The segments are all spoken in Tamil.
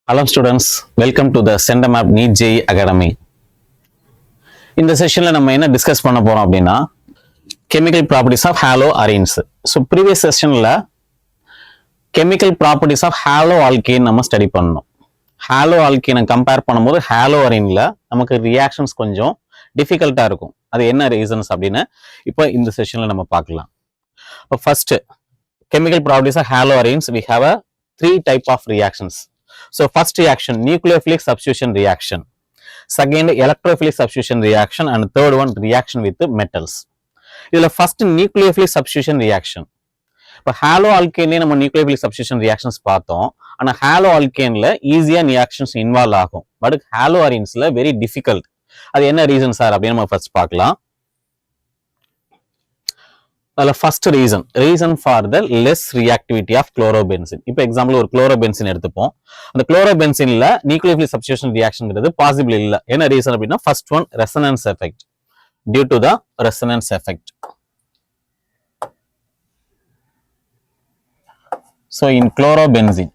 Hello students, welcome to the CenterMap NEET JEE Academy. இந்த செஷன்ல நம்ம என்ன டிஸ்கஸ் பண்ண போறோம் அப்படின்னா chemical properties of haloarenes. So previous sessionல chemical properties of haloalkane நம்ம ஸ்டடி பண்ணோம். haloalkane கம்பேர் பண்ணும்போது haloareneல நமக்கு ரியாக்ஷன்ஸ் கொஞ்சம் டிஃபிகல்ட்டா இருக்கும். அது என்ன ரீசன்ஸ் அப்படின்னு இப்போ இந்த செஷன்ல நம்ம பார்க்கலாம். இப்போ first chemical properties of haloarenes we have a three type of reactions. So first reaction, nucleophilic substitution reaction. Second, electrophilic substitution reaction. And third one, reaction with metals. இதுல first nucleophilic substitution reaction. இப்போ haloalkane நம்ம nucleophilic substitution reactions பார்த்தோம். ஆனா haloalkaneல ஈஸியா reactions இன்வால்வ் ஆகும். பட் haloarenesல வெரி டிஃபிகல்ட். அது என்ன ரீசன் சார் அப்படின்னு நம்ம ஃபர்ஸ்ட் பார்க்கலாம். அதில் first reason for the less reactivity of chlorobenzene. இப்போ எக்ஸாம்பிள் ஒரு குளோரோபென்சின் எடுத்துப்போம். அந்த குளோரோபென்சின்ல நியூக்ளியோஃபிலிக் சப்ஸ்டிடியூஷன் ரியாக்ஷன்ங்கிறது பாசிபிள் இல்லை. என்ன ரீசன் அப்படின்னா first one resonance effect. Due to the resonance effect. So in chlorobenzene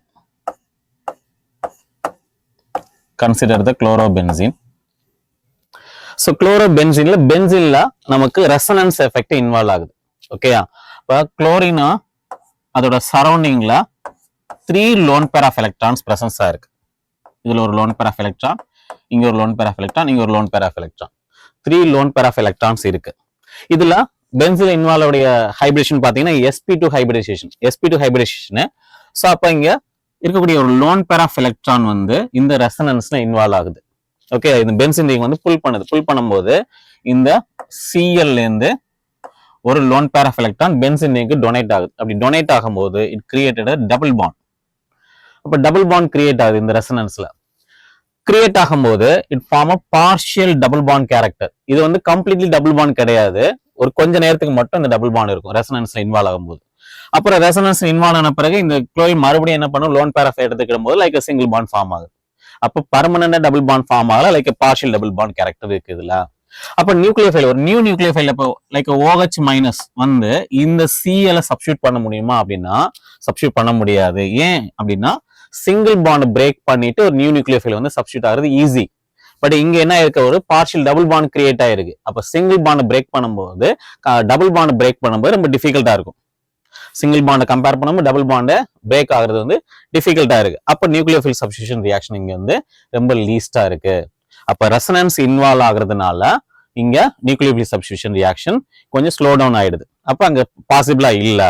consider the chlorobenzene. So குளோரோபென்சின்ல பென்சின்ல நமக்கு ரெசனன்ஸ் எஃபெக்ட் இன்வால்வ் ஆகுது. ஓகேயா? இப்போ குளோரினா அதோட சரௌண்டிங்ல 3 லோன் பேர் ஆஃப் எலக்ட்ரான்ஸ் பிரசன்ஸா இருக்கு. இதுல ஒரு லோன் பேர் ஆஃப் எலக்ட்ரான், இங்க ஒரு லோன் பேர் ஆஃப் எலக்ட்ரான், இங்க ஒரு lone pair of electron. 3 lone pair of electrons இருக்கு. இதுல பென்சில் இன்வால்வ் உடைய ஹைபிரிடேஷன் பாத்தீங்கன்னா sp2 hybridisation. sp2 hybridisation. So அப்ப இங்க இருக்கக்கூடிய ஒரு லோன் பேர் ஆஃப் எலக்ட்ரான் வந்து இந்த ரெசனன்ஸ்ல இன்வால்வ் ஆகுது. ஓகே, இந்த பென்சின் ரிங் வந்து புல் பண்ணுது. புல் பண்ணும்போது இந்த Cl இருந்து ஒரு lone pair of electron benzene ரிங்க்கு டொனேட் ஆகுது. அப்படி டொனேட் ஆகும்போது இட் கிரியேட்டட் டபுள் பாண்ட். அப்ப டபுள் பாண்ட் கிரியேட் ஆகுது. இந்த ரெசனன்ஸ்ல கிரியேட் ஆகும்போது it form a partial double bond character. இது வந்து கம்ப்ளீட்லி டபுள் பாண்ட் கிடையாது. ஒரு கொஞ்ச நேரத்துக்கு மட்டும் இந்த டபுள் பாண்ட் இருக்கும் ரெசனன்ஸ்ல இன்வால்வ் ஆகும்போது. அப்புறம் ரெசனன்ஸ் இன்வால்வ் ஆன பிறகு இந்த குளோரின் மறுபடியும் என்ன பண்ணும், லோன் பேர் ஆஃப் எடுத்துக்கிடும் போது லைக் சிங்கிள் பாண்ட் ஃபார்ம் ஆகுது. அப்போ பர்மனன்ட் டபுள் பாண்ட் ஃபார்ம் ஆகல, like partial double bond character இருக்கு இதுல. அப்ப நியூக்ளியோஃபைல் ஒரு நியூ நியூக்ளியோஃபைல் இப்போ லைக் OH மைனஸ் வந்து இந்த Cl சப்ஸ்டியூட் பண்ண முடியுமா அப்படின்னா சப்ஸ்டியூட் பண்ண முடியாது. ஏன் அப்படின்னா சிங்கிள் பாண்ட் பிரேக் பண்ணிட்டு ஒரு நியூ நியூக்ளியோஃபைல் வந்து சப்ஸ்டியூட் ஆகுறது ஈஸி. பட் இங்க என்ன இருக்கு, ஒரு பார்ஷியல் டபுள் பாண்ட் கிரியேட் ஆயிருக்கு. அப்ப சிங்கிள் பாண்ட் பிரேக் பண்ணும்போது டபுள் பாண்ட் பிரேக் பண்ணும்போது ரொம்ப டிஃபிகல்ட்டா இருக்கும். சிங்கிள் பாண்டை கம்பேர் பண்ணும்போது டபுள் பாண்டை பிரேக் ஆகுறது வந்து டிஃபிகல்ட்டா இருக்கு. அப்ப நியூக்ளியோஃபைல் சப்ஸ்டிடியூஷன் ரியாக்ஷன் இங்க வந்து ரொம்ப லீஸ்டா இருக்கு. அப்ப ரெசனன்ஸ் இன்வால்வ் ஆகுறதுனால இங்க நியூக்ளியோஃபிலிக் சப்ஸ்டிடியூஷன் ரியாக்ஷன் கொஞ்சம் ஸ்லோ டவுன் ஆயிடுது. அப்ப அங்க பாசிபிளா இல்ல.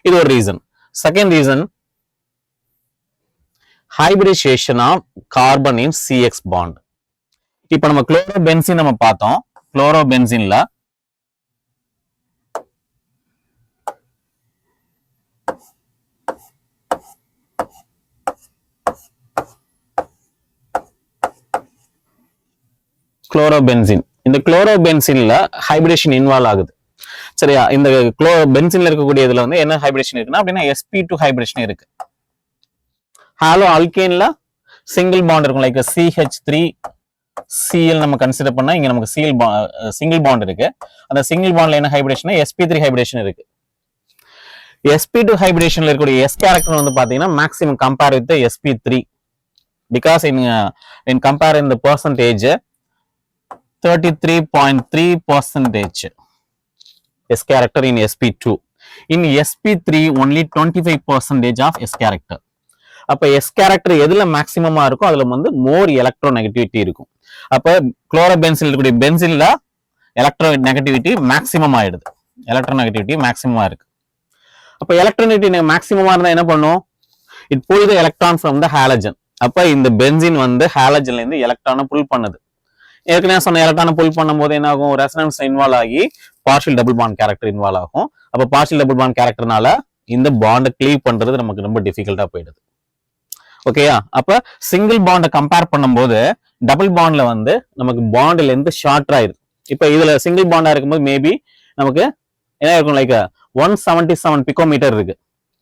இது ஒரு reason. Second reason, hybridization of carbon in CX bond. இப்ப நம்ம குளோரோபென்சின் நம்ம பார்த்தோம். குளோரோபென்சின்ல குளோரோபென்சின், இந்த குளோரோபென்சின்ல ஹைபிரிடேஷன் இன்வால்வ் ஆகுது. சரியா? இந்த பென்சின்ல இருக்கக்கூடிய இதுல வந்து என்ன ஹைபிரிடேஷன் இருக்குன்னா அப்படின்னா sp2 ஹைபிரிடேஷன் இருக்கு. ஹாலோ அல்கேன்ல சிங்கிள் பாண்ட் இருக்கும், லைக் CH3Cl நம்ம கன்சிடர் பண்ணா இங்க நமக்கு சிங்கிள் பாண்ட் இருக்கு. அந்த சிங்கிள் பாண்ட்ல என்ன ஹைபிரிடேஷன், sp3 ஹைபிரிடேஷன் இருக்கு. sp2 ஹைபிரிடேஷன்ல இருக்கக்கூடிய S கேரக்டர் வந்து பாத்தீங்கன்னா maximum compare with sp3 because in compare in the percentage 33.3% S character in sp2. In sp3 only 25% of S character. அப்ப S character எதுல மேக்ஸிமமா இருக்கும் அதுல வந்து மோர் எலக்ட்ரோ நெகட்டிவிட்டி இருக்கும். அப்ப குளோரோபென்சில் இருக்கக்கூடிய பென்சின்ல எலக்ட்ரோ நெகட்டிவிட்டி மேக்ஸிமம் ஆயிடுது. எலக்ட்ரோ நெகட்டிவிட்டி மேக்ஸிமமா இருக்கு. அப்ப எலக்ட்ரோ நெகட்டிவிட்டி மேக்ஸிமமா இருந்தா என்ன பண்ணும், it pull the electron from the halogen. அப்ப இந்த பென்சின் வந்து ஹாலஜன்ல இருந்து எலக்ட்ரானை புல் பண்ணுது. ஏற்கனவே சொன்ன எலக்ட்ரானை புல் பண்ணும்போது என்ன ஆகும், ரெசனன்ஸ் இன்வால்வ் ஆகி partial double bond character involve ஆகும். அப்ப பார்ஷியல் டபுள் பாண்ட் கேரக்டர்னால இந்த பாண்டை கிளீவ் பண்றது நமக்கு ரொம்ப டிஃபிகல்ட்டா போயிடுது. ஓகேயா? அப்ப சிங்கிள் பாண்டை கம்பேர் பண்ணும்போது டபுள் பாண்ட்ல வந்து நமக்கு பாண்ட் லென்த் ஷார்ட் ஆயிடுது. இப்ப இதுல சிங்கிள் பாண்டா இருக்கும்போது மேபி நமக்கு என்ன இருக்கும், லைக் 177 பிகோமீட்டர் இருக்கு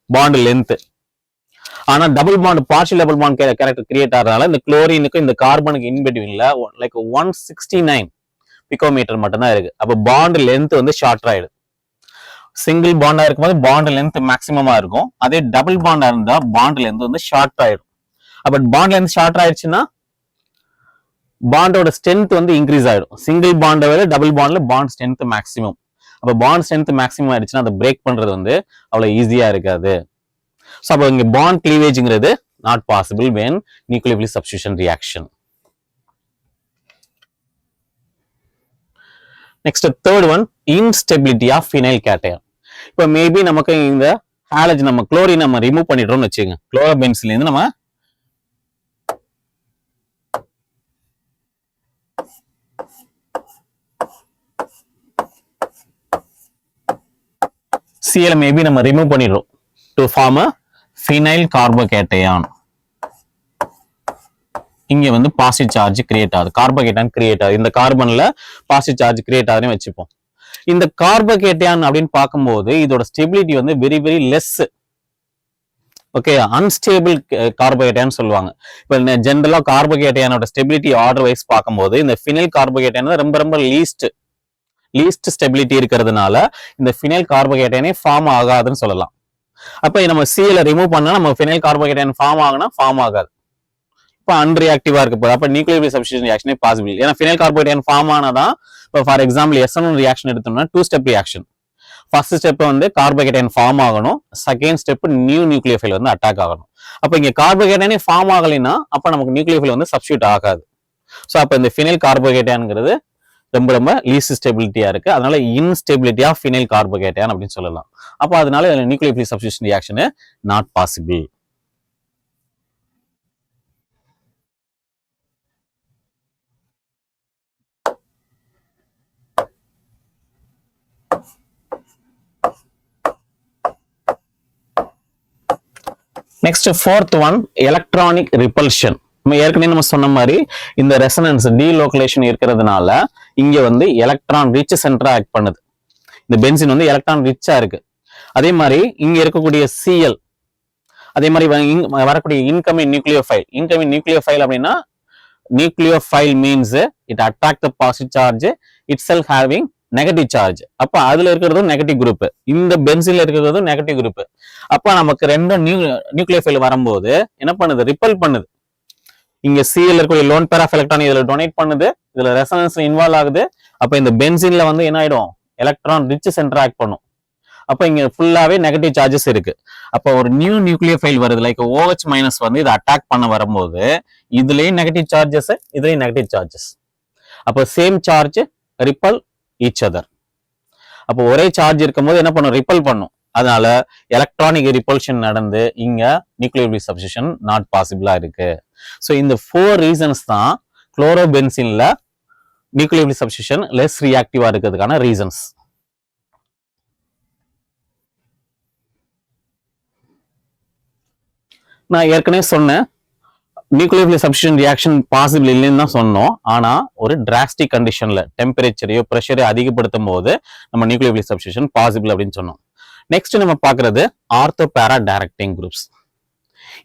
பாண்ட் லென்த். ஆனா double bond partial double bond character create ஆகிறதுனால இந்த குளோரினுக்கு இந்த கார்பனுக்கு இன்பிட்வீன்ல லைக் 169 பிகோமீட்டர் மட்டும் தான் இருக்கு. அப்ப பாண்ட் லென்த் வந்து ஷார்ட் ஆயிடுது. சிங்கிள் பாண்டா இருக்கும்போது பாண்ட் லென்த் மேக்ஸிமமா இருக்கும். அதே டபுள் பாண்டா இருந்தா பாண்ட் லென்த் வந்து ஷார்ட் ஆயிடும். அப்ப பாண்ட் லென்த் ஷார்ட் ஆயிடுச்சுன்னா பாண்டோட ஸ்ட்ரென்த் வந்து இன்க்ரீஸ் ஆயிடும். சிங்கிள் பாண்டை விட டபுள் பாண்ட்ல பாண்ட் ஸ்ட்ரென்த் மேக்ஸிமம். அப்ப பாண்ட் ஸ்ட்ரென்த் மேக்ஸிமம் ஆயிடுச்சுன்னா அதை பிரேக் பண்றது வந்து அவ்வளவு ஈஸியா இருக்காது. ஸோ அப்போ இங்க பாண்ட் கிளீவேஜ்ங்கிறது not possible when nucleophilic substitution reaction. Next third one, instability of phenyl cation. இப்போ மேபி நமக்கு இந்த ஹாலஜன் நம்ம குளோரின் நம்ம ரிமூவ் பண்ணிடுறோம்னு வச்சுக்கோங்க. குளோரோபென்சின்ல இருந்து நம்ம Cl மேபி நம்ம ரிமூவ் பண்ணிடுறோம் டு ஃபார்ம் அ ஃபினைல் கார்போகேட்டையான். இங்க வந்து பாசிட்டிவ் சார்ஜ் கிரியேட் ஆகுது, கார்போகேட்டையான் கிரியேட் ஆகுது. இந்த கார்பன்ல பாசிட்டிவ் சார்ஜ் கிரியேட் ஆகுதுன்னு வச்சுப்போம். இந்த கார்போகேட்டையான் அப்படின்னு பார்க்கும்போது இதோட ஸ்டெபிலிட்டி வந்து very very less. Okay, unstable கார்போகேட்டையான் சொல்லுவாங்க. இப்போ ஜென்ரலா கார்போகேட்டையானோட ஸ்டெபிலிட்டி ஆர்டர் வைஸ் பார்க்கும்போது இந்த ஃபினைல் கார்போகேட்டையான் ரொம்ப ரொம்ப லீஸ்ட் ஸ்டெபிலிட்டி இருக்கிறதுனால இந்த ஃபினைல் கார்போகேட்டையானே ஃபார்ம் ஆகாதுன்னு சொல்லலாம். அப்ப நம்ம Cl ரிமூவ் பண்ணா நம்ம ஃபினைல் கார்போகேட்டையான் ஃபார்ம் ஆகுனா ஃபார்ம் ஆகாது. இப்போ அன்ரியாக்டிவா இருக்க போகுது. அப்ப நியூக்ளியோபிலிக் சப்ஸ்டிடியூஷன் ரியாக்ஷனே பாசிபிள். ஏன்னா ஃபினைல் கார்போகேட்டையான் ஃபார்ம் ஆனாதான். இப்போ ஃபார் எக்ஸாம்பிள் SN1 ரியாக்ஷன் எடுத்தோம்னா 2 ஸ்டெப் ரியாக்ஷன். ஃபர்ஸ்ட் ஸ்டெப் வந்து கார்போகேட்டையான் ஃபார்ம் ஆகணும், செகண்ட் ஸ்டெப் நியூக்ளியோஃபைல் வந்து அட்டாக் ஆகணும். அப்ப இங்க கார்போகேட்டையானே ஃபார்ம் ஆகலைன்னா அப்ப நமக்கு நியூக்ளியோஃபைல் வந்து சப்ஸ்டியூட் ஆகாது. ஸோ அப்ப இந்த ஃபினைல் கார்போகேட்டையான்ங்கிறது ரொம்ப ரொம்ப லீஸ்ட் ஸ்டெபிலிட்டியா இருக்கு. அதனால இன்ஸ்டெபிலிட்டி ஆஃப் ஃபினைல் கார்போகேட்டையான் அப்படின்னு சொல்லலாம். அப்போ அதனால nucleophilic substitution reaction not possible. Next fourth one, electronic repulsion. நம்ம ஏற்கனவே நம்ம சொன்ன மாதிரி இந்த ரெசனன்ஸ் டீலோகலேஷன் இருக்கிறதுனால இங்க வந்து எலக்ட்ரான் ரிச் சென்டரா ஆக்ட் பண்ணுது. இந்த பென்சின் வந்து எலக்ட்ரான் ரிச்சா இருக்கு. அதே மாதிரி இங்க இருக்கக்கூடிய Cl, அதே மாதிரி வரக்கூடிய இன்கமிங் நியூக்ளியோஃபைல் அப்படின்னா nucleophile means it attract the positive charge it self having negative charge. அப்ப அதுல இருக்கிறதும் நெகட்டிவ் குரூப், இந்த பென்சின்ல இருக்கிறதும் நெகட்டிவ் குரூப். அப்ப நமக்கு ரெண்டும் நியூக்ளியோஃபைல் வரும்போது என்ன பண்ணுது, ரிப்பல் பண்ணுது. இங்க Cl இருக்கக்கூடிய லோன் பேர் ஆஃப் எலக்ட்ரான் இதுல டொனேட் பண்ணுது, இதுல ரெசனன்ஸ்ல இன்வால்வ் ஆகுது. அப்ப இந்த பென்சின்ல வந்து என்ன ஆயிடும், எலக்ட்ரான் ரிச் சென்டர் ஆக்ட் பண்ணும். அப்ப இங்க ஃபுல்லாவே நெகட்டிவ் சார்ஜஸ் இருக்கு. அப்ப ஒரு நியூக்ளியோஃபைல் வருது லைக் OH மைனஸ் வந்து இதை அட்டாக் பண்ண வரும்போது இதுலயும் நெகட்டிவ் சார்ஜஸ், இதுலயும் நெகட்டிவ் சார்ஜஸ். அப்ப same charge ripple each other. அப்போ ஒரே சார்ஜ் இருக்கும்போது என்ன பண்ணும், ரிப்பல் பண்ணும். அதனால எலக்ட்ரானிக் ரிப்பல்ஷன் நடந்து இங்க நியூக்ளியோபிலிக் சப்ஸ்டிடியூஷன் நாட் பாசிபிளா இருக்கு. ஸோ இந்த 4 ரீசன்ஸ் தான் குளோரோபென்சின்ல நியூக்ளியோபிலிக் சப்ஸ்டிடியூஷன் லெஸ் ரியாக்டிவா இருக்கிறதுக்கான ரீசன்ஸ். நான் ஏற்கனவே சொன்னேன் நியூக்ளியோபிலிக் சப்ஸ்டிடியூஷன் ரியாக்ஷன் பாசிபிள் இல்லைன்னு தான் சொன்னோம். ஆனா ஒரு டிராஸ்டிக் கண்டிஷன்ல டெம்பரேச்சரையோ பிரஷரையோ அதிகப்படுத்தும் போது நம்ம நியூக்ளியோபிலிக் சப்ஸ்டிடியூஷன் பாசிபிள் அப்படின்னு சொன்னோம். நெக்ஸ்ட் நம்ம பாக்குறது ஆர்த்தோ பேரா டைரக்டிங் குரூப்ஸ்.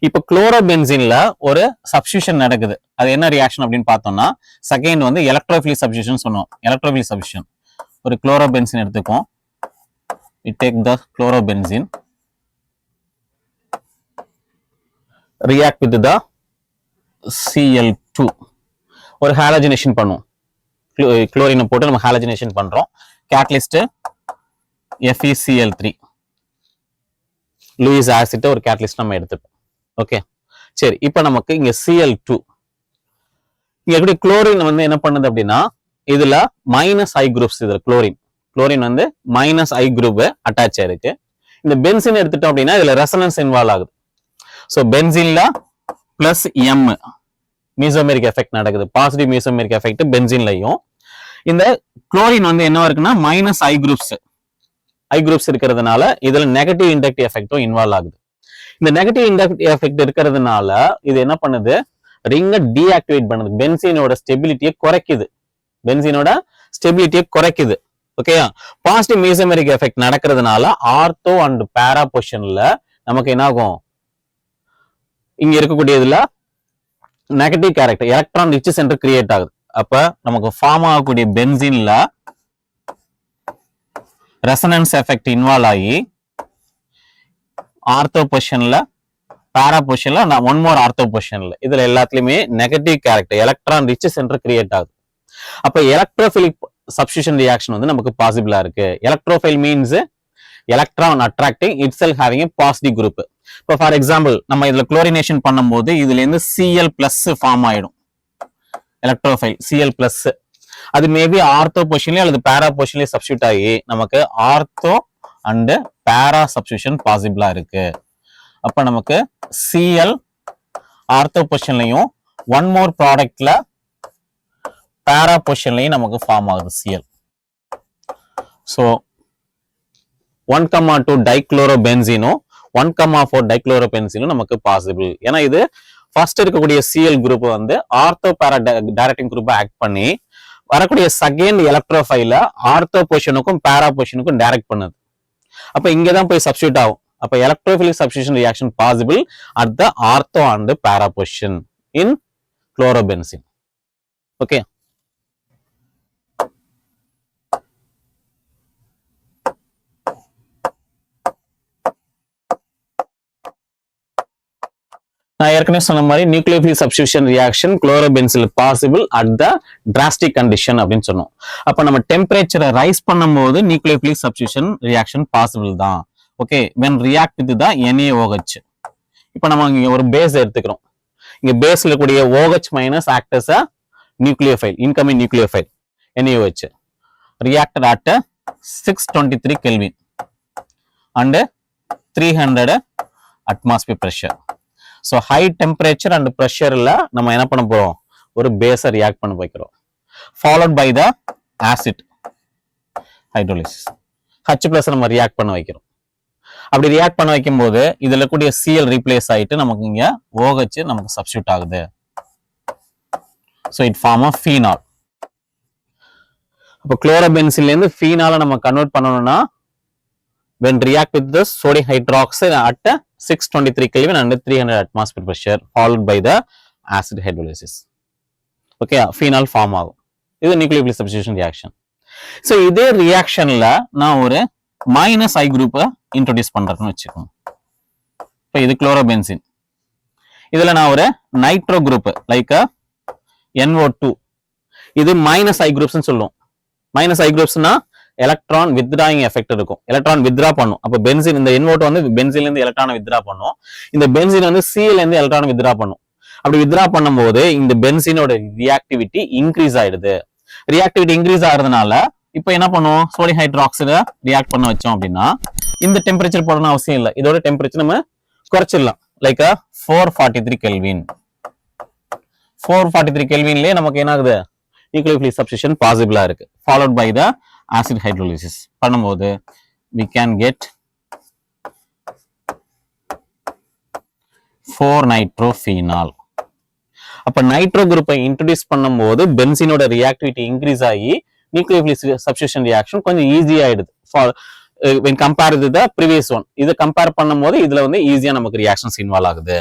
இப்போ குளோரோபென்சின்ல ஒரு சப்ஸ்டிடியூஷன் நடக்குது. அது என்ன ரியாக்ஷன் அப்படின்னு பார்த்தோம்னா செகண்ட் வந்து எலக்ட்ரோஃபிலிக் சப்ஸ்டிடியூஷன் சொன்னோம். எலக்ட்ரோஃபிலிக் சப்ஸ்டிடியூஷன் ஒரு chlorobenzene எடுத்துக்கோம். we take the chlorobenzene react with the Cl2 ஒரு ஹாலஜனேஷன் பண்ணுவோம். குளோரினை போட்டு நம்ம ஹாலஜனேஷன் பண்றோம். கேட்டலிஸ்ட் FeCl3 லூயிஸ் ஆசிட் ஒரு கேட்டலிஸ்ட் நம்ம எடுத்துப்போம். ஓகே சரி, இப்போ நமக்கு இங்க Cl2 இங்க எப்படி குளோரின் வந்து என்ன பண்ணுது அப்படின்னா இதுல -I குரூப்ஸ், இதுல குளோரின் வந்து -I குரூப் அட்டாச் ஆயிருக்கு. இந்த பென்சின் எடுத்துட்டோம் அப்படின்னா இதுல ரெசனன்ஸ் இன்வால்வ் ஆகுது. ஸோ பென்சின்ல +M மீசோமெரிக் எஃபெக்ட் நடக்குது. பாசிட்டிவ் மீசோமெரிக் எஃபெக்ட் பென்சின்லையும். இந்த குளோரின் வந்து என்ன இருக்குன்னா -I குரூப்ஸ் இருக்கிறதுனால இதுல நெகட்டிவ் இண்டக்டிவ் எஃபெக்டும் இன்வால்வ் ஆகுது. இந்த நெகட்டிவ் இண்டக்டிவ் எஃபெக்ட் இருக்கிறதுனால இது என்ன பண்ணுது, ரிங்கை டீஆக்டிவேட் பண்ணுது, பென்சீனோட ஸ்டெபிலிட்டியை குறைக்குது. ஓகேயா, பாசிட்டிவ் மீசோமெரிக் எஃபெக்ட் நடக்கிறதுனால ஆர்த்தோ அண்ட் பேரா பொசிஷன்ல நமக்கு என்ன ஆகும், இங்க இருக்கக்கூடியதுல negative character electron rich centre create ஆகுது. அப்ப நமக்கு ஃபார்ம் ஆகக்கூடிய பென்சீன்ல ரெசனன்ஸ் எஃபெக்ட் இன்வால்வ் ஆகி ஆர்த்தோ பொசிஷன்ல பேரா பொசிஷன்ல ஒன் மோர் ஆர்த்தோ பொசிஷன்ல இதுல எல்லாத்துலயுமே negative character electron rich centre create ஆகுது. அப்ப எலக்ட்ரோஃபிலிக் சப்ஸ்டிடியூஷன் ரியாக்ஷன் வந்து நமக்கு பாசிபிளா இருக்கு. Electrophile means electron attracting itself having a positive group. இப்போ ஃபார் எக்ஸாம்பிள் நம்ம இதுல குளோரினேஷன் பண்ணும்போது இதுல இருந்து Cl பிளஸ் ஃபார்ம் ஆயிடும் எலக்ட்ரோஃபைல் Cl பிளஸ். அது மேபி ஆர்த்தோ பொசிஷன்லயே அல்லது பேரா பொசிஷன்லயே சப்ஸ்டியூட் ஆகி நமக்கு ஆர்த்தோ அண்ட் பேரா சப்ஸ்டியூஷன் பாசிபிளா இருக்கு. அப்ப நமக்கு Cl ஆர்த்தோ பொசிஷன்லயும் ஒன் மோர் ப்ராடக்ட்ல பேரா பொசிஷன்லயும் நமக்கு ஃபார்ம் ஆகுது Cl. ஸோ 1,2 டைக்ளோரோபென்சீனும் 1,4 டைக்ளோரோபென்சீனும் நமக்கு பாசிபிள். ஏன்னா இது ஃபர்ஸ்ட் இருக்கக்கூடிய Cl குரூப் வந்து ஆர்த்தோ பேரா டைரக்டிங் குரூப்பை ஆக்ட் பண்ணி வரக்கூடிய செகண்ட் எலக்ட்ரோஃபைல ஆர்த்தோ பொசிஷனுக்கும் பேரா பொசிஷனுக்கும் டைரக்ட் பண்ணுது. அப்ப இங்கதான் போய் சப்ஸ்டியூட் ஆகும். அப்ப electrophilic substitution reaction possible at the ortho and para position in chlorobenzene. Okay, நான் ஏற்கனவே சொன்ன மாதிரி நியூக்ளியோஃபிலிக் சப்ஸ்டிடியூஷன் ரியாக்ஷன் குளோரோபென்சில் possible at the drastic condition அப்படின்னு சொன்னோம். அப்ப நம்ம டெம்பரேச்சரை ரைஸ் பண்ணும்போது நியூக்ளியோஃபிலிக் சப்ஸ்டிடியூஷன் ரியாக்ஷன் பாசிபிள் தான். Okay, when react with the NaOH. இப்போ நம்ம இங்க ஒரு பேஸ் எடுத்துக்கிறோம். இங்க பேஸ்ல கூடிய OH minus act as a nucleophile, incoming nucleophile NaOH reacted at 623 Kelvin and 300 atmosphere pressure. So high temperature and pressure ல நம்ம என்ன பண்ண போறோம், ஒரு பேஸை ரியாக்ட் பண்ண வைக்கிறோம். Followed by the acid hydrolysis. H+ நம்ம ரியாக்ட் பண்ண வைக்கிறோம். அப்படி ரியாக்ட் பண்ண வைக்கும் போது இதுல கூடிய Cl ரீப்ளேஸ் ஆயிட்டு நமக்கு இங்க OH நமக்கு சப்ஸ்டிடியூட் ஆகுது. So it form a phenol. அப்ப குளோரோபென்சீன்ல இருந்து phenol நம்ம கன்வெர்ட் பண்ணனும்னா when react with the sodium hydroxide at 623 Kelvin and 300 atmosphere pressure followed by the acid hydrolysis. Okay, phenol form ஆகும். இது நியூக்ளியோஃபிலிக் சப்ஸ்டிடியூஷன் ரியாக்ஷன். So இதே ரியாக்ஷன்ல நான் ஒரு மைனஸ் I குரூப்பை இன்ட்ரோடியூஸ் பண்றேன்னு வச்சுக்கோங்க. இப்போ இது குளோரோபென்சீன். இதுல நான் ஒரு நைட்ரோ குரூப் லைக் NO2. இது மைனஸ் I குரூப்ஸ்னு சொல்லுவோம். மைனஸ் I குரூப்ஸ்னா எலக்ட்ரான் வித்ராயிங் எஃபெக்ட் இருக்கும். எலக்ட்ரான் வித்ரா பண்ணும். அப்ப பென்சீன் இந்த NO2 வந்து பென்சீன்ல இருந்து எலக்ட்ரானை வித்ரா பண்ணும். இந்த பென்சீன் வந்து Cl இருந்து எலக்ட்ரானை வித்ரா பண்ணும். அப்படி வித்ரா பண்ணும்போது இந்த பென்சீனோட ரியாக்டிவிட்டி இன்க்ரீஸ் ஆயிடுது. ரியாக்டிவிட்டி இன்க்ரீஸ் ஆகுறதுனால இப்போ என்ன பண்ணுவோம், சோடியம் ஹைட்ராக்சைட ரியாக்ட் பண்ண வச்சோம் அப்படின்னா இந்த டெம்பரேச்சர் போடணும் அவசியம் இல்லை. இதோட டெம்பரேச்சர் நம்ம குறைச்சிடலாம். Like 443 kelvin. 443 கெல்வின்லயே நமக்கு என்ன ஆகுது, நியூக்ளியோஃபிலிக் சப்ஸ்டிடியூஷன் பாசிபிளா இருக்கு. Followed by the acid hydrolysis பண்ணும்போது we can get 4-nitrophenol. அப்ப நைட்ரோ குரூப்பை இன்ட்ரோடியூஸ் பண்ணும்போது பென்சீனோட ரியாக்டிவிட்டி இன்க்ரீஸ் ஆகி நியூக்ளியோஃபிலிக் சப்ஸ்டிடியூஷன் ரியாக்ஷன் கொஞ்சம் ஈஸி ஆயிடுது. when compared with the previous one, இதை கம்பேர் பண்ணும்போது இதுல வந்து ஈஸியா நமக்கு ரியாக்ஷன்ஸ் இன்வால்வ் ஆகுது.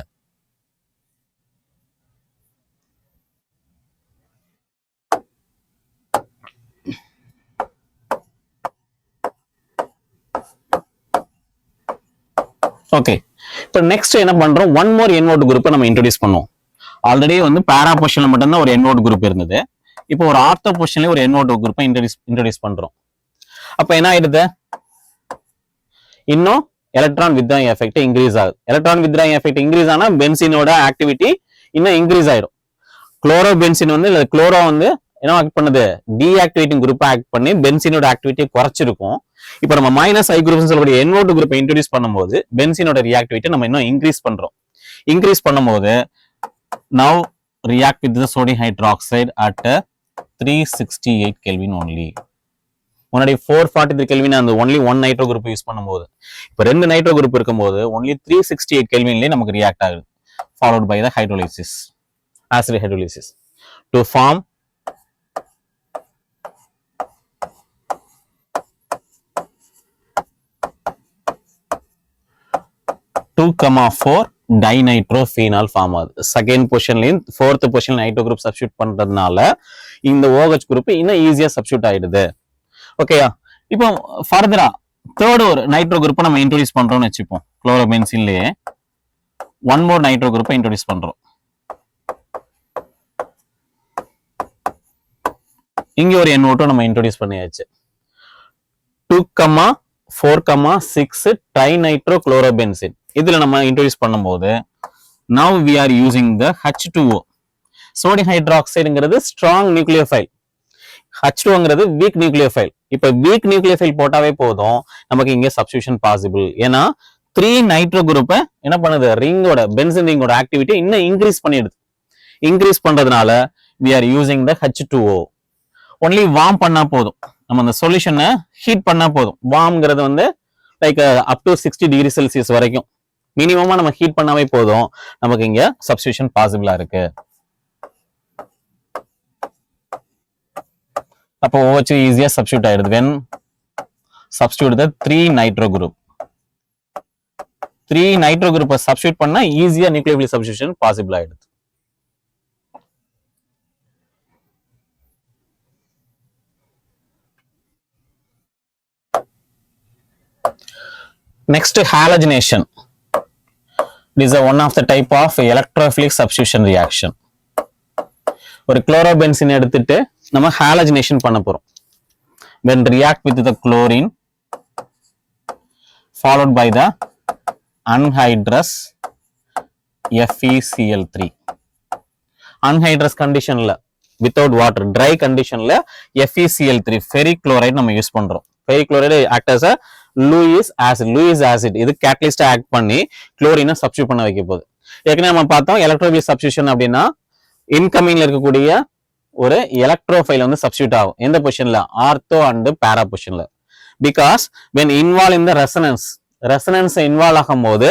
ஓகே, இப்போ நெக்ஸ்ட் என்ன பண்றோம், ஒன் மோர் NO2 குரூப்பை நம்ம இன்ட்ரோடியூஸ் பண்ணுவோம். ஆல்ரெடி வந்து பேரா பொசிஷன்ல மட்டும்தான் ஒரு NO2 குரூப் இருந்தது. இப்போ ஒரு ஆர்த்தோ பொசிஷன்ல ஒரு NO2 குரூப்பை இன்ட்ரோடியூஸ் பண்றோம். அப்ப என்ன ஆயிடுது, இன்னும் எலக்ட்ரான் வித்ராயிங் எஃபெக்ட் இன்க்ரீஸ் ஆகுது. எலக்ட்ரான் வித்ராயிங் எஃபெக்ட் இன்க்ரீஸ் ஆனா பென்சீனோட ஆக்டிவிட்டி இன்னும் இன்க்ரீஸ் ஆயிடும். குளோரோ பென்சீன் வந்து குளோரோ வந்து என்ன ஆக்ட் பண்ணுது, டீஆக்டிவேட்டிங் குரூப் ஆக்ட் பண்ணி பென்சீனோட ஆக்டிவிட்டியை குறைச்சிருக்கும். இப்போ நம்ம மைனஸ் I குரூப் சொல்லக்கூடிய NO2 குரூப்பை இன்ட்ரோடியூஸ் பண்ணும்போது பென்சீனோட ரியாக்டிவிட்டி நம்ம இன்னும் இன்க்ரீஸ் பண்றோம். இன்க்ரீஸ் பண்ணும்போது now react with the sodium hydroxide at 368 Kelvin only. முன்னாடி 443 Kelvin அந்த only one nitro group use பண்ணும்போது, இப்போ ரெண்டு நைட்ரோ குரூப் இருக்கும்போது only 368 Kelvinலயே நமக்கு ரியாக்ட் ஆகுது. followed by the hydrolysis, acid hydrolysis to form 2,4 dinitrophenol form ஆகுது. செகண்ட் பொசிஷன்லயும் fourth position nitro group substitute பண்றதுனால இந்த OH குரூப் இன்னும் ஈஸியா சப்ஸ்டியூட் ஆயிடுது. ஓகேயா, இப்போ ஃபர்தரா தேர்ட் ஒரு நைட்ரோ குரூப்பை நம்ம இன்ட்ரோடியூஸ் பண்றோம்னு வச்சுப்போம். குளோரோபென்சீன்லயே ஒன் மோர் நைட்ரோ குரூப்பை இன்ட்ரோடியூஸ் பண்றோம். இங்க ஒரு NO2 நம்ம இன்ட்ரோடியூஸ் பண்ணியாச்சு. 2,4,6 ட்ரைநைட்ரோகுளோரோபென்சீன் இதுல நம்ம இன்ட்ரோடியூஸ் பண்ணும்போது now we are using the H2O. Sodium ஹைட்ராக்சைடுங்கிறது ஸ்ட்ராங் நியூக்ளியோஃபைல், H2ங்கிறது வீக் நியூக்ளியோஃபைல். இப்ப வீக் நியூக்ளியோஃபைல் போட்டாவே போதும் நமக்கு இங்க சப்ஸ்டிடியூஷன் பாசிபிள். ஏன்னா 3 நைட்ரோ குரூப்பை என்ன பண்ணுது, ரிங்கோட பென்சீன் ரிங்கோட ஆக்டிவிட்டி இன்னும் இன்க்ரீஸ் பண்ணிடுது. இன்க்ரீஸ் பண்றதுனால we are using the H2O. Only warm பண்ணா போதும், நம்ம அந்த சொல்யூஷனை ஹீட் பண்ணா போதும். வார்ம்ங்கிறது வந்து like up to 60 degree Celsius வரைக்கும் மினிமமா நம்ம ஹீட் பண்ணாவே போதும், நமக்கு இங்க சப்ஸ்டிடியூஷன் பாசிபிளா இருக்கு. அப்போ OH ஈஸியா சப்ஸ்டிடியூட் ஆயிடுது. when substitute the 3 nitro group 3 nitro group substitute பண்ணா ஈஸியா நியூக்ளியோஃபிலிக் சப்ஸ்டிடியூஷன் பாசிபிள் ஆயிடுது. Next, halogenation. It is one of the type of electrophilic substitution reaction. ஒரு குளோரோபென்சீன் எடுத்துட்டு நம்ம ஹாலஜினேஷன் பண்ண போறோம். When react with the chlorine followed by the anhydrous FeCl3. Anhydrous conditionல without water dry conditionல FeCl3 ferric chloride நம்ம யூஸ் பண்றோம். ferric chloride act as a Lewis acid. இது கேட்டலிஸ்டா ஆக்ட் பண்ணி குளோரினை சப்ஸ்டிடியூட் பண்ண வைக்க போகுது. ஏற்கனவே நம்ம பார்த்தோம் எலக்ட்ரோஃபிலிக் சப்ஸ்டிடியூஷன் அப்படின்னா இன்கமிங்ல இருக்கக்கூடிய ஒரு எலக்ட்ரோஃபைல் வந்து சப்ஸ்டிடியூட் ஆகும். எந்த பொசிஷன்ல, ஆர்த்தோ அண்ட் பேரா பொசிஷன்ல. Because when involved in the resonance involve ஆகும் போது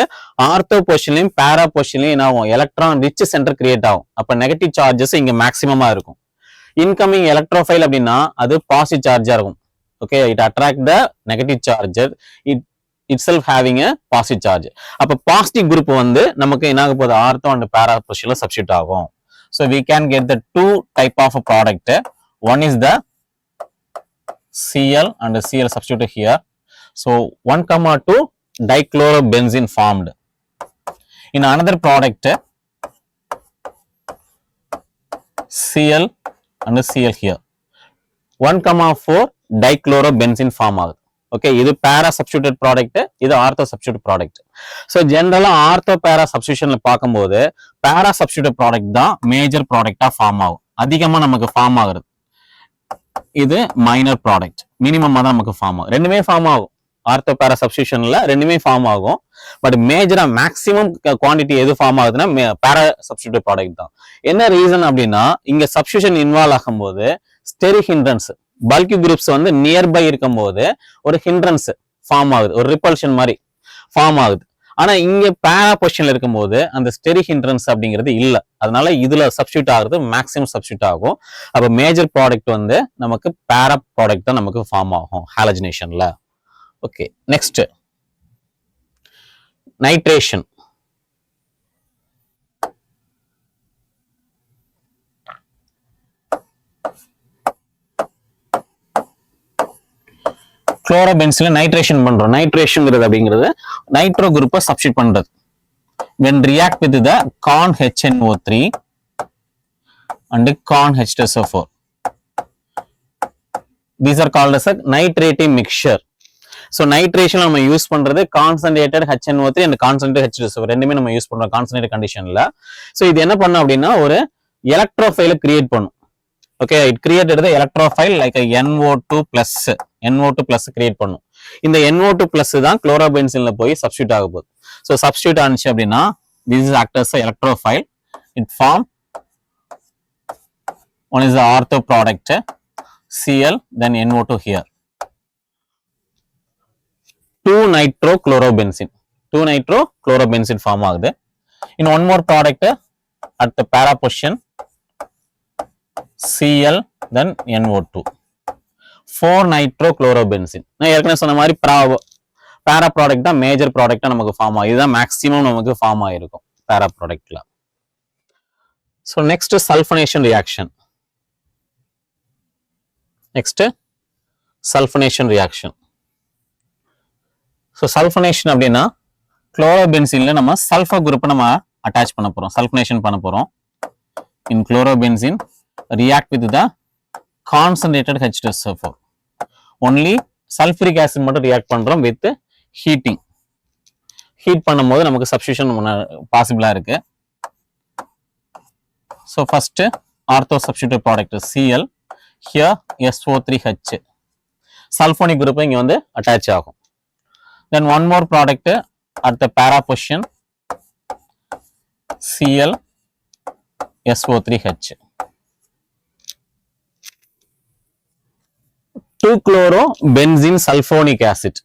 ஆர்த்தோ பொசிஷன்லயும் பேரா பொசிஷன்லயும் என்ன ஆகும், எலக்ட்ரான் ரிச் சென்டர் கிரியேட் ஆகும். அப்ப நெகட்டிவ் சார்ஜஸ் இங்க மேக்சிமமா இருக்கும். இன்கமிங் எலக்ட்ரோஃபைல் அப்படின்னா அது பாசிட்டிவ் சார்ஜா இருக்கும். Okay, it attract the negative charge, it itself having a positive charge. அப்ப பாசிட்டிவ் குரூப் வந்து நமக்கு என்ன ஆக போகுது, ஆர்த்தோ அண்ட் பேரா பொசிஷன்ல சப்ஸ்டிடியூட் ஆகும். So we can get the two type of a product. One is the Cl and Cl substituted here. So 1,2 dichlorobenzene formed. In another product Cl and Cl here. 1,4 டைக்ளோரோபென்சீன் form ஆகுது. ஓகே, இது பேரா சப்ஸ்டிடியூட் ப்ராடக்ட், இது ஆர்த்தோ சப்ஸ்டிடியூட் ப்ராடக்ட். ஸோ ஜென்ரலா ஆர்த்தோ பேரா சப்ஸ்டிடியூஷன்ல பார்க்கும்போது பேரா சப்ஸ்டிடியூட் ப்ராடக்ட் தான் மேஜர் ப்ராடக்டா ஃபார்ம் ஆகும், அதிகமா நமக்கு ஃபார்ம் ஆகுறது. இது மைனர் ப்ராடக்ட், மினிமமா தான் நமக்கு ஃபார்ம் ஆகும். ரெண்டுமே ஃபார்ம் ஆகும், ஆர்த்தோ பேரா சப்ஸ்டிடியூஷன்ல ரெண்டுமே ஃபார்ம் ஆகும். பட் மேஜரா மேக்ஸிமம் குவான்டிட்டி எது ஃபார்ம் ஆகுதுன்னா பேரா சப்ஸ்டிடியூட் ப்ராடக்ட் தான். என்ன ரீசன் அப்படின்னா இங்க சப்ஸ்டிடியூஷன் இன்வால்வ் ஆகும் போது ஸ்டெரிக் ஹிண்ட்ரன்ஸ், பல்கி குரூப்ஸ் வந்து நியர்பை இருக்கும் போது ஒரு ஹிண்ட்ரன்ஸ் ஃபார்ம் ஆகுது, ஒரு ரிப்பல்ஷன் மாதிரி ஃபார்ம் ஆகுது. ஆனா இங்க பேரா பொசிஷன்ல இருக்கும்போது அந்த ஸ்டெரிக் ஹிண்ட்ரன்ஸ் அப்படிங்கிறது இல்ல, அதனால இதுல சப்ஸ்டிடியூட் ஆகுறது மேக்ஸிமம் சப்ஸ்டிடியூட் ஆகும். அப்ப மேஜர் ப்ராடக்ட் வந்து நமக்கு பேரா ப்ராடக்ட் தான் நமக்கு ஃபார்ம் ஆகும் ஹாலஜினேஷன்ல. Okay, next nitration. குளோரோபென்சீன்ல நைட்ரேஷன் பண்றோம். நைட்ரேஷன்ங்கிறது அப்படிங்கிறது நைட்ரோ குரூப்பை சப்ஸ்டிடியூட் பண்றது. when react with the con HNO3 and con H2SO4, these are called as a nitrating mixture. So nitration நம்ம யூஸ் பண்றது concentrated HNO3 and concentrated H2SO4 ரெண்டுமே நம்ம யூஸ் பண்றோம் கான்சன்ட்ரேட்டட் கண்டிஷன்ல. ஸோ இது என்ன பண்ணும் அப்படின்னா ஒரு எலக்ட்ரோஃபைலை கிரியேட் பண்ணும். Okay, it created the electrophile like a NO2 plus create பண்ணும். இந்த NO2 plus தான் குளோரோபென்சீன்ல போய் சப்ஸ்டிடியூட் ஆக போகுது. So substitute ஆனிச்சு அப்படின்னா this is act as a electrophile. It form one is the ortho product Cl, then NO2 here. 2 nitrochlorobenzene form ஆகுது. In one more product at the para position Cl, then NO2. 4 nitrochlorobenzene. நான் ஏற்கனவே சொன்ன மாதிரி பேரா ப்ராடக்ட் தான் மேஜர் ப்ராடக்டா நமக்கு ஃபார்ம் ஆகும். இதுதான் மேக்ஸிமம் நமக்கு ஃபார்ம் ஆயிருக்கும் பேரா ப்ராடக்ட்ல. So next sulphonation reaction. Next sulphonation reaction. So sulphonation அப்படின்னா குளோரோபென்சீன்ல நம்ம சல்ஃபர் குரூப்பை நம்ம அட்டாச் பண்ண போறோம், சல்ஃபனேஷன் பண்ண போறோம். In chlorobenzene react with the concentrated H2SO4. Only sulphuric acid மட்டும் ரியாக்ட் பண்றோம் வித் ஹீட்டிங். ஹீட் பண்ணும்போது நமக்கு சப்ஸ்டியூஷன் பாசிபிளா இருக்கு. So first ortho substitute product Cl, here SO3H, sulphonic group இங்க வந்து அட்டாச் ஆகும். Then one more product at the para position, Cl SO3H. 2-chlorobenzene sulfonic acid.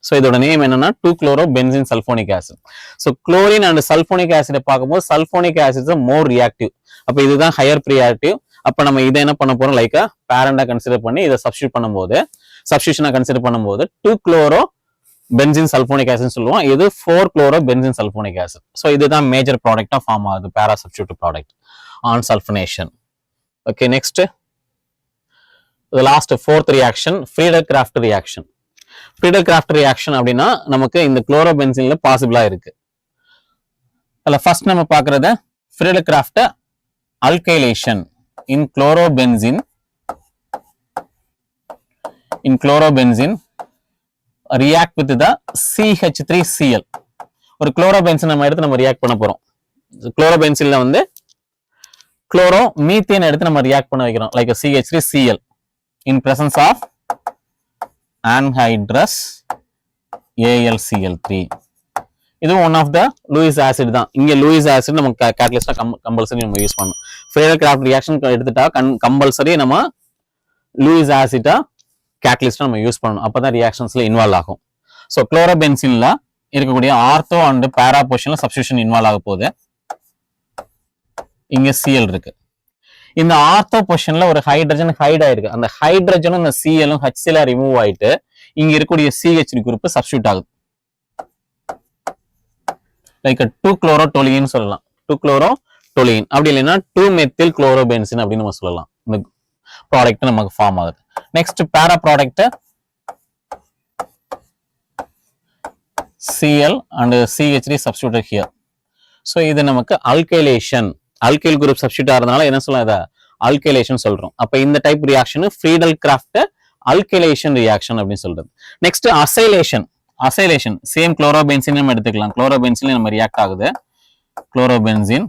So இதோட நேம் என்னன்னா 2-chlorobenzene sulfonic acid. So chlorine and sulfonic acid பார்க்கும்போது sulfonic acid is more reactive. அப்ப இதுதான் ஹையர் ப்ரியாரிட்டி. அப்ப நம்ம இதை என்ன பண்ண போறோம், லைக் பேரண்டா கன்சிடர் பண்ணி இதை சப்ஸ்டியூஷனா கன்சிடர் பண்ணும்போது 2-chlorobenzene sulfonic acid சொல்லுவோம். இது 4-chlorobenzene sulfonic acid. So இதுதான் மேஜர் ப்ராடக்டா ஃபார்ம் ஆகுது, para substitute product on sulphonation. Okay, next the last fourth reaction, Friedel-Crafts reaction. Friedel-Crafts reaction அப்படின்னா நமக்கு இந்த குளோரோபென்சீன்ல பாசிபிளா இருக்கு. அதுல ஃபர்ஸ்ட் நம்ம பார்க்கறது Friedel-Crafts alkylation in chlorobenzene. In chlorobenzene react with the CH3Cl. ஒரு குளோரோபென்சீன் நம்ம எடுத்து நம்ம ரியாக்ட் பண்ண போறோம். குளோரோபென்சீன்ல வந்து குளோரோ மீத்தேன் எடுத்து நம்ம ரியாக்ட் பண்ண வைக்கிறோம், like CH3Cl in presence of anhydrous AlCl3. இது one of the Lewis acid தான். இங்க லூயிஸ் ஆசிட் நம்ம கேட்டலிஸ்டா கம்பல்சரி நம்ம யூஸ் பண்ணணும். Friedel-Crafts ரியாக்ஷன் எடுத்துட்டா கம்பல்சரி நம்ம லூயிஸ் ஆசிட்டா கேட்டலிஸ்டா நம்ம யூஸ் பண்ணணும். அப்பதான் ரியாக்ஷன்ஸ்ல இன்வால்வ் ஆகும். ஸோ குளோரோபென்சீன்ல இருக்கக்கூடிய ஆர்த்தோ அண்ட் பேரா பொசிஷன்ல சப்ஸ்டியூஷன் இன்வால்வ் ஆக போகுது. இங்க Cl இருக்கு. இந்த ஆர்த்தோ பொசிஷன்ல ஒரு ஹைட்ரஜன் ஹைட் ஆயிருக்கு. அந்த ஹைட்ரஜனும் இந்த Cl-ம் HCl ரிமூவ் ஆயிட்டு இங்க இருக்கக்கூடிய CH குரூப் சப்ஸ்டியூட் ஆகுது. லைக் 2-chlorotoluene சொல்லலாம், 2-chlorotoluene. அப்படி இல்லைன்னா 2-methyl-chlorobenzene அப்படின்னு நம்ம சொல்லலாம். இந்த ப்ராடக்ட் நமக்கு ஃபார்ம் ஆகுது. நெக்ஸ்ட் பேரா product Cl and CH3 substituted here. So இது நமக்கு அல்கைலேஷன், அல்கைல் குரூப் சப்ஸ்டியூட் ஆகிறதுனால என்ன சொல்லலாம், இதை அல்கைலேஷன் சொல்றோம். அப்ப இந்த type reaction Friedel-Crafts alkylation reaction அப்படின்னு சொல்றது. Next acylation. Acylation same chlorobenzene நம்ம எடுத்துக்கலாம். குளோரோபென்சீன் நம்ம ரியாக்ட் ஆகுது. Chlorobenzene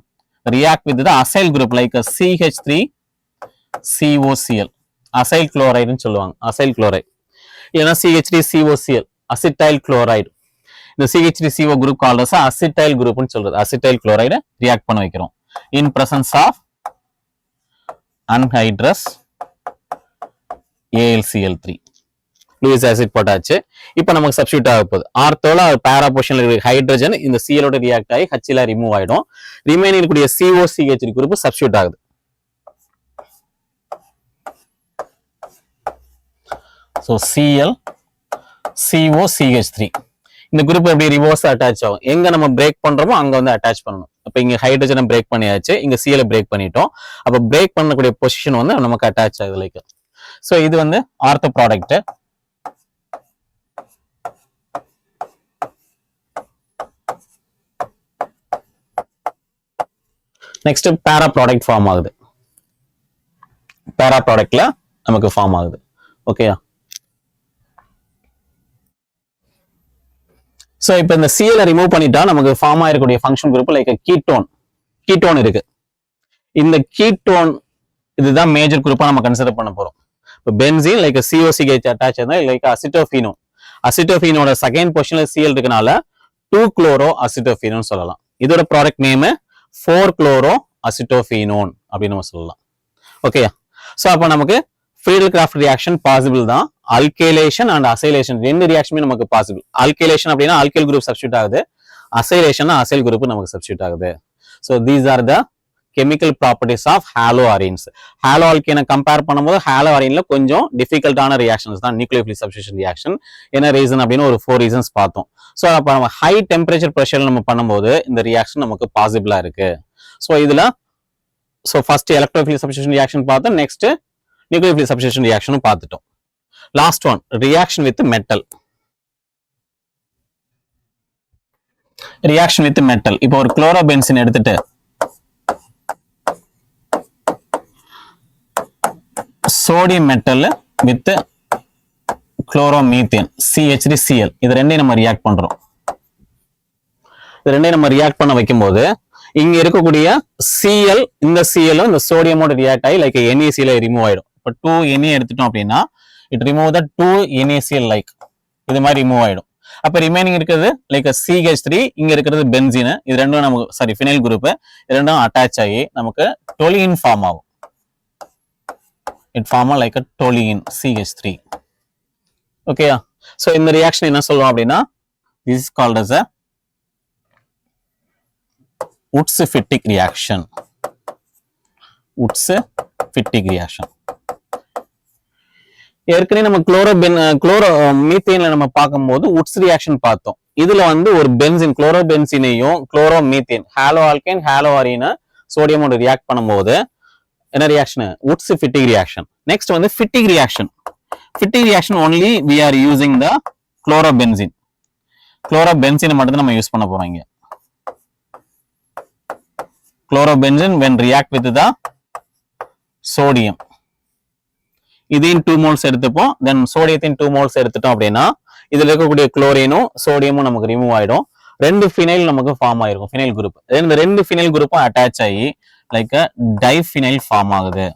react with the acyl group like CH3COCl, acyl குளோரைடுன்னு சொல்லுவாங்க. அசைல் குளோரைடு இல்லைன்னா CH3COCl, அசிட்டைல் குளோரைடு. இந்த CH3CO குரூப் கால்ட் அசிட்டைல் குரூப்னு சொல்றது. அசிட்டைல் குளோரைடு ரியாக்ட் பண்ண வைக்கிறோம் in presence of anhydrous AlCl3. Lewis acid போட்டாச்சு. இப்போ நமக்கு சப்ஸ்டியூட் ஆக போகுது. ஆர்த்தோல பேரா பொசிஷன்ல இருக்கிற ஹைட்ரஜன் இந்த Cl ஓட ரியாக்ட் ஆகி HCl ரிமூவ் ஆயிடும். ரிமைனிங் இருக்கக்கூடிய COCH குரூப் சப்ஸ்டியூட் ஆகுது. ஸோ Cl COCH3 இந்த குரூப் எப்படி ரிவர்ஸ் அட்டாச் ஆகும், எங்க நம்ம பிரேக் பண்றோமோ அங்க வந்து அட்டாச் பண்ணணும். அப்ப இங்க ஹைட்ரஜனை பிரேக் பண்ணியாச்சு, இங்க Cl பிரேக் பண்ணிட்டோம். அப்ப பிரேக் பண்ணக்கூடிய பொசிஷன் வந்து நமக்கு அட்டாச் ஆகுது லைக். ஸோ இது வந்து ஆர்த்தோ ப்ராடக்ட். நெக்ஸ்ட் பேரா ப்ராடக்ட் ஃபார்ம் ஆகுது. பேரா ப்ராடக்ட்ல நமக்கு ஃபார்ம் ஆகுது. ஓகேயா? ஸோ இப்போ இந்த Cl ரிமூவ் பண்ணிட்டா நமக்கு ஃபார்ம் ஆயிருக்கூடிய function group like ketone. Ketone இருக்கு. இந்த கீட்டோன் இதுதான் மேஜர் குரூப்பா நம்ம கன்சிடர் பண்ண போறோம். இப்போ பென்சீன் லைக் COCH அட்டாச் ஆயிருந்தா லைக் அசிட்டோஃபீனோன். அசிட்டோஃபீனோட செகண்ட் பொசிஷன்ல Cl இருக்கனால 2-chloroacetophenone சொல்லலாம். இதோட ப்ராடக்ட் நேம் 4-chloroacetophenone அப்படின்னு நம்ம சொல்லலாம். ஓகேயா? ஸோ அப்போ நமக்கு Friedel-Crafts ரியாக்ஷன் பாசிபிள் தான். அல்கைலேஷன் அண்ட் அசைலேஷன் ரெண்டு ரியாக்ஷனுமே நமக்கு பாசிபிள். அல்கைலேஷன் அப்படின்னா அல்கைல் குரூப் சப்ஸ்டியூட் ஆகுது. அசைலேஷன் அசைல் குரூப் நமக்கு சப்ஸ்டியூட் ஆகுது. So these are the chemical properties of halo arenes. Halo ஆல்கேனை கம்பேர் பண்ணும்போது ஹாலோ அரீன்ல கொஞ்சம் டிஃபிகல்ட்டான ரியாக்ஷன்ஸ் தான் நியூக்ளியோஃபிலிக் சப்ஸ்டியூஷன் ரியாக்ஷன். என்ன ரீசன் அப்படின்னு ஒரு 4 ரீசன்ஸ் பார்த்தோம். ஸோ அப்போ நம்ம ஹை டெம்பரேச்சர் ப்ரெஷர் நம்ம பண்ணும்போது இந்த ரியாக்ஷன் நமக்கு பாசிபிளா இருக்கு. ஸோ இதுல ஃபர்ஸ்ட் எலக்ட்ரோஃபிலிக் சப்ஸ்டியூஷன் ரியாக்ஷன் பார்த்தோம். நெக்ஸ்ட் நியூக்ளியோஃபிலிக் சப்ஸ்டியூஷன் ரியாக்ஷனும் பார்த்துட்டோம். Last one reaction with metal. Reaction with metal. இப்போ ஒரு குளோரோபென்சின் எடுத்துட்டு sodium metal with chloromethane CH3Cl இது ரெண்டையும் நம்ம ரியாக்ட் பண்றோம். இது ரெண்டையும் நம்ம ரியாக்ட் பண்ண வைக்கும்போது இங்க இருக்கக்கூடிய Cl இந்த Cl இந்த சோடியமோட ரியாக்ட் ஆகி லைக் NaCl ரிமூவ் ஆயிடும். இப்போ 2Na எடுத்துட்டோம் அப்படின்னா it remove the 2NaCl like இது மாதிரி ரிமூவ் ஆயிடும். அப்ப ரிமைனிங் இருக்கிறது லைக் CH3, இங்க இருக்கிறது பென்சீன். இது ரெண்டும் நமக்கு சாரி ஃபினைல் குரூப், இது ரெண்டும் அட்டாச் ஆகி நமக்கு டொலியின் ஃபார்ம் ஆகும். It form like a toluene CH3. ஓகேயா? சோ இந்த ரியாக்ஷன் என்ன சொல்லுவோம் அப்படின்னா this is called as a Wurtz-Fittig reaction. Wurtz-Fittig reaction. ஏற்கனவே நம்ம குளோரோமீத்தேன்ல நம்ம பார்க்கும்போது உட்ஸ் ரியாக்ஷன் பார்த்தோம். இதுல வந்து ஒரு பென்சின் குளோரோபென்சினையும் குளோரோமீத்தேன் ஹாலோ ஆல்கேன் ஹாலோ அரீனை சோடியமோட ரியாக்ட் பண்ணும்போது என்ன ரியாக்ஷன்? Wurtz-Fittig reaction. நெக்ஸ்ட் வந்து Fittig reaction. Fittig reaction only we are using the chlorobenzene. Chlorobenzene மட்டும் தான் நம்ம யூஸ் பண்ண போறோம் இங்க. Chlorobenzene when react with the sodium. இதையும் 2 moles எடுத்துப்போம். தென் சோடியத்தையும் 2 moles எடுத்துட்டோம் அப்படின்னா இதுல இருக்கக்கூடிய குளோரினும் சோடியமும் நமக்கு ரிமூவ் ஆயிடும். 2 ஃபினைல் நமக்கு ஃபார்ம் ஆயிருக்கும், ஃபினைல் குரூப். இந்த 2 ஃபினைல் குரூப்பும் அட்டாச் ஆகி லைக் டைஃபினைல் ஃபார்ம் ஆகுது.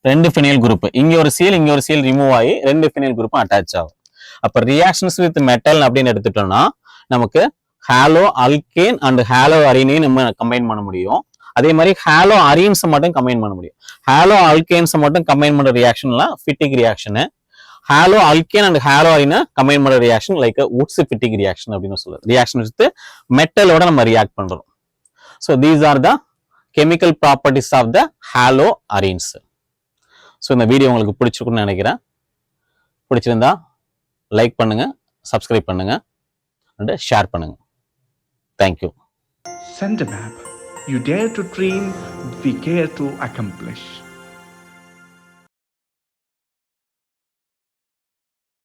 2 ஃபினைல் குரூப், இங்க ஒரு Cl இங்க ஒரு Cl ரிமூவ் ஆகி 2 ஃபினைல் குரூப்பும் அட்டாச் ஆகும். அப்ப ரியாக்ஷன்ஸ் வித் மெட்டல் அப்படின்னு எடுத்துட்டோம்னா நமக்கு ஹாலோ அல்கேன் அண்ட் ஹாலோ அரீனையும் நம்ம கம்பைன் பண்ண முடியும். அதே மாதிரி ஹாலோ அரீன்ஸ் மட்டும் கம்பைன் பண்ண முடியும். ஹாலோ அல்கேன்ஸ் மட்டும் கம்பைன் பண்ற ரியாக்ஷன்லாம் Fittig reaction. Halo alkane and halo அரீனை கம்பைன் பண்ற ரியாக்ஷன் லைக் Wurtz-Fittig reaction அப்படின்னு சொல்லுது. ரியாக்ஷன் வித் மெட்டலோட நம்ம ரியாக்ட் பண்றோம். So these are the chemical properties of the haloarenes. So இந்த வீடியோ உங்களுக்கு பிடிச்சிருக்குன்னு நினைக்கிறேன். பிடிச்சிருந்தா லைக் பண்ணுங்க, சப்ஸ்கிரைப் பண்ணுங்க அண்ட் ஷேர் பண்ணுங்க. Thank you. Sendermap. You dare to dream, we care to accomplish.